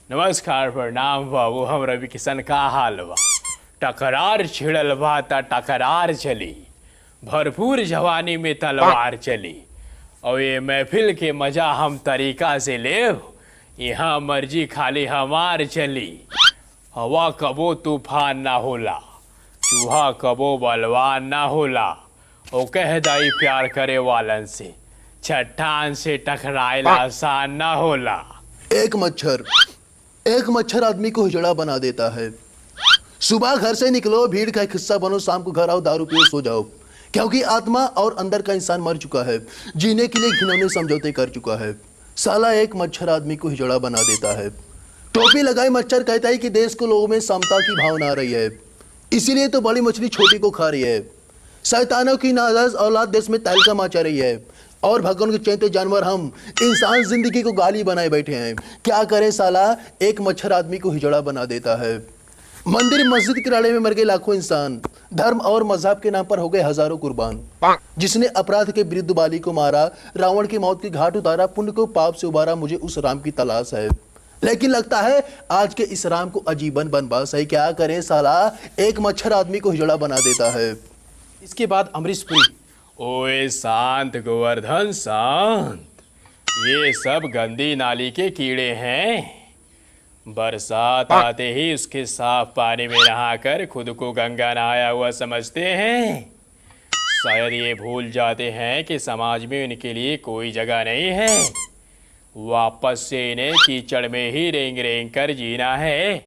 नमस्कार प्रणाम बाबू। हम रवि किशन का हाल बा। टकरार छिड़ल बा त टकरार चली, भरपूर जवानी में तलवार चली। और ये महफिल के मजा हम तरीका से ले, यहाँ मर्जी खाली हमार चली। हवा कबो तूफान ना होला, चूहा कबो बलवान ना होला। ओ कह दाई प्यार करे वालन से, चट्टान से टकराइल आसान ना होला। एक मच्छर आदमी को हिजड़ा बना देता है। सुबह घर से निकलो, भीड़ का एक हिस्सा बनो, शाम को घर आओ, दारू पियो, सो जाओ। क्योंकि आत्मा और अंदर का इंसान मर चुका है, जीने के लिए घिनौने समझौते कर चुका है। साला एक मच्छर आदमी को हिजड़ा बना देता है। टोपी लगाए मच्छर कहता है कि देश को लोगों में समता की भावना आ रही है, इसीलिए तो बड़ी मछली छोटी को खा रही है। शैतानों की नाजायज औलाद देश में तहलका मचा रही है, और भगवान के चैते जानवर हम इंसान जिंदगी को गाली बनाए बैठे हैं। क्या करे साला, एक मच्छर आदमी को हिजड़ा बना देता है। मंदिर मस्जिद के राड़े में मर गए लाखों इंसान, धर्म और मजहब के नाम पर हो गए हजारों कुर्बान। जिसने अपराध के विरुद्ध बाली को मारा, रावण की मौत की घाट उतारा, पुण्य को पाप से उबारा, मुझे उस राम की तलाश है। लेकिन लगता है आज के इस राम को अजीबन बनबास है। क्या करे साला, एक मच्छर आदमी को हिजड़ा बना देता है। इसके बाद अमरीश पुरी, ओए शांत गोवर्धन शांत, ये सब गंदी नाली के कीड़े हैं। बरसात आते ही उसके साफ पानी में नहाकर खुद को गंगा नहाया हुआ समझते हैं। शायद ये भूल जाते हैं कि समाज में इनके लिए कोई जगह नहीं है। वापस से इन्हें कीचड़ में ही रेंग रेंग कर जीना है।